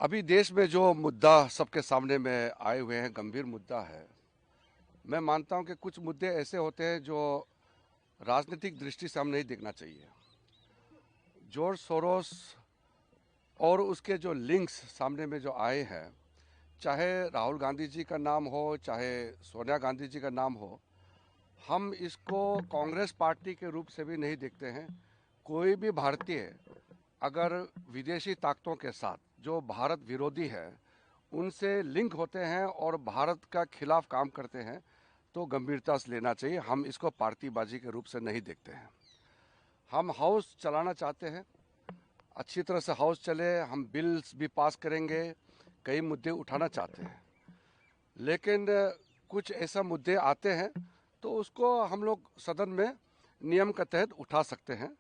अभी देश में जो मुद्दा सबके सामने में आए हुए हैं, गंभीर मुद्दा है। मैं मानता हूं कि कुछ मुद्दे ऐसे होते हैं जो राजनीतिक दृष्टि से हम नहीं देखना चाहिए। जॉर्ज सोरोस और उसके जो लिंक्स सामने में जो आए हैं, चाहे राहुल गांधी जी का नाम हो, चाहे सोनिया गांधी जी का नाम हो, हम इसको कांग्रेस पार्टी के रूप से भी नहीं देखते हैं। कोई भी भारतीय अगर विदेशी ताकतों के साथ जो भारत विरोधी है उनसे लिंक होते हैं और भारत का खिलाफ काम करते हैं तो गंभीरता से लेना चाहिए। हम इसको पार्टीबाजी के रूप से नहीं देखते हैं। हम हाउस चलाना चाहते हैं, अच्छी तरह से हाउस चले, हम बिल्स भी पास करेंगे, कई मुद्दे उठाना चाहते हैं, लेकिन कुछ ऐसा मुद्दे आते हैं तो उसको हम लोग सदन में नियम के तहत उठा सकते हैं।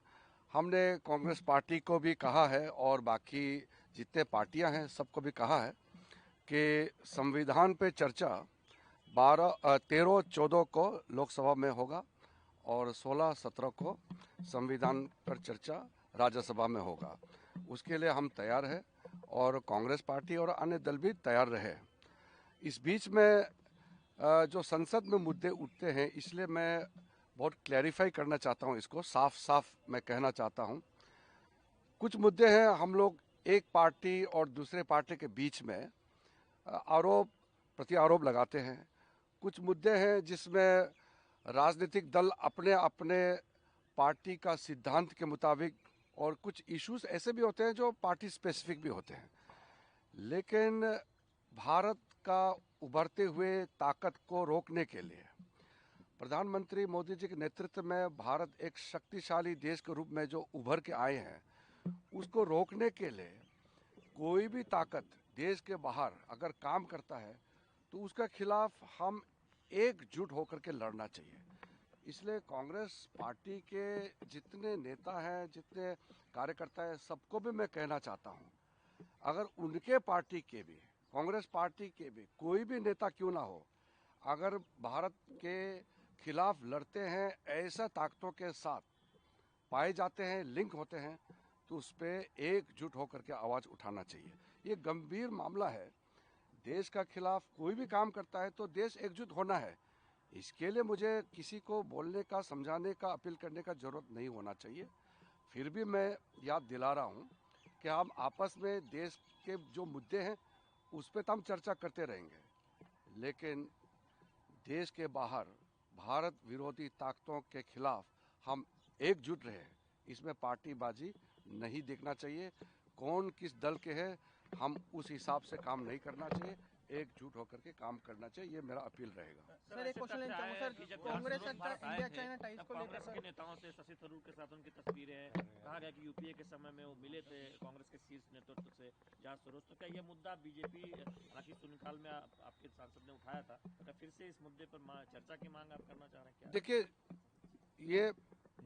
हमने कांग्रेस पार्टी को भी कहा है और बाकी जितने पार्टियां हैं सबको भी कहा है कि संविधान पे चर्चा 13-14 को लोकसभा में होगा और 16-17 को संविधान पर चर्चा राज्यसभा में होगा। उसके लिए हम तैयार हैं और कांग्रेस पार्टी और अन्य दल भी तैयार रहे। इस बीच में जो संसद में मुद्दे उठते हैं, इसलिए मैं बहुत क्लैरिफाई करना चाहता हूं, इसको साफ साफ मैं कहना चाहता हूं। कुछ मुद्दे हैं, हम लोग एक पार्टी और दूसरे पार्टी के बीच में आरोप प्रति आरोप लगाते हैं। कुछ मुद्दे हैं जिसमें राजनीतिक दल अपने अपने पार्टी का सिद्धांत के मुताबिक, और कुछ इश्यूज ऐसे भी होते हैं जो पार्टी स्पेसिफिक भी होते हैं। लेकिन भारत का उभरते हुए ताकत को रोकने के लिए प्रधानमंत्री मोदी जी के नेतृत्व में भारत एक शक्तिशाली देश के रूप में जो उभर के आए हैं, उसको रोकने के लिए कोई भी ताकत देश के बाहर अगर काम करता है तो उसका खिलाफ हम एकजुट होकर के लड़ना चाहिए। इसलिए कांग्रेस पार्टी के जितने नेता हैं, जितने कार्यकर्ता हैं, सबको भी मैं कहना चाहता हूं, अगर उनके पार्टी के भी, कांग्रेस पार्टी के भी कोई भी नेता क्यों ना हो, अगर भारत के खिलाफ लड़ते हैं, ऐसा ताकतों के साथ पाए जाते हैं, लिंक होते हैं, तो उस पर एकजुट होकर के आवाज उठाना चाहिए। ये गंभीर मामला है। देश का खिलाफ कोई भी काम करता है तो देश एकजुट होना है। इसके लिए मुझे किसी को बोलने का, समझाने का, अपील करने का जरूरत नहीं होना चाहिए। फिर भी मैं याद दिला रहा हूँ कि हम आपस में देश के जो मुद्दे हैं उस पर तो हम चर्चा करते रहेंगे, लेकिन देश के बाहर भारत विरोधी ताकतों के खिलाफ हम एकजुट रहे। इसमें पार्टीबाजी नहीं देखना चाहिए। कौन किस दल के है, हम उस हिसाब से काम नहीं करना चाहिए, एकजुट होकर के काम करना चाहिए। ये मेरा अपील रहेगा। सर एक क्वेश्चन लेना चाहूंगा सर, कांग्रेस का इंडिया चाइना टाइज को लेकर कांग्रेस के नेताओं से शशि थरूर के साथ उनकी तस्वीरें हैं। कहा गया कि यूपीए के समय में वो मिले थे कांग्रेस के शीर्ष नेतृत्व से जॉर्ज सोरोस। तो क्या ये मुद्दा बीजेपी, हालांकि शून्यकाल में आपके सांसद ने उठाया था, क्या फिर से इस मुद्दे पर चर्चा की मांग आप करना चाह रहे हैं? क्या देखिए, ये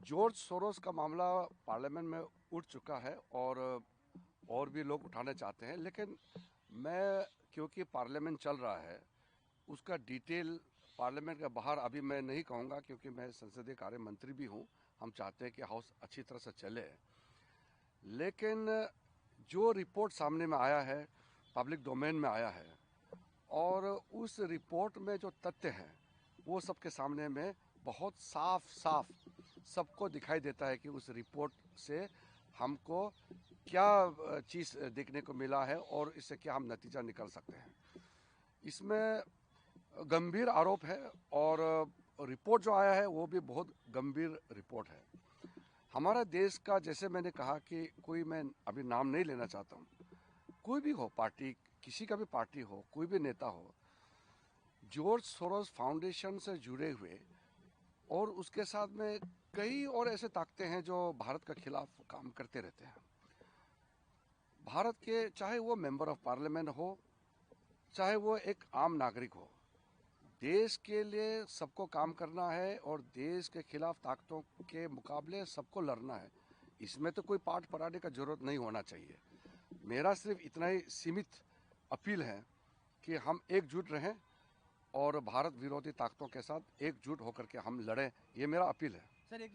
जॉर्ज सोरोस का मामला पार्लियामेंट में उठ चुका है और भी लोग उठाना चाहते हैं, लेकिन मैं, क्योंकि पार्लियामेंट चल रहा है, उसका डिटेल पार्लियामेंट के बाहर अभी मैं नहीं कहूँगा, क्योंकि मैं संसदीय कार्य मंत्री भी हूँ। हम चाहते हैं कि हाउस अच्छी तरह से चले, लेकिन जो रिपोर्ट सामने में आया है, पब्लिक डोमेन में आया है, और उस रिपोर्ट में जो तथ्य हैं वो सबके सामने में बहुत साफ साफ सबको दिखाई देता है कि उस रिपोर्ट से हमको क्या चीज़ देखने को मिला है और इससे क्या हम नतीजा निकाल सकते हैं। इसमें गंभीर आरोप है और रिपोर्ट जो आया है वो भी बहुत गंभीर रिपोर्ट है। हमारा देश का, जैसे मैंने कहा कि कोई, मैं अभी नाम नहीं लेना चाहता हूँ, कोई भी हो पार्टी, किसी का भी पार्टी हो, कोई भी नेता हो, जॉर्ज सोरोस फाउंडेशन से जुड़े हुए और उसके साथ में कई और ऐसे ताकतें हैं जो भारत के खिलाफ काम करते रहते हैं। भारत के, चाहे वो मेंबर ऑफ पार्लियामेंट हो, चाहे वो एक आम नागरिक हो, देश के लिए सबको काम करना है और देश के खिलाफ ताकतों के मुकाबले सबको लड़ना है। इसमें तो कोई पाठ पढ़ाने का जरूरत नहीं होना चाहिए। मेरा सिर्फ इतना ही सीमित अपील है कि हम एकजुट रहें और भारत विरोधी ताकतों के साथ एकजुट होकर के हम लड़ें। ये मेरा अपील है। सर एक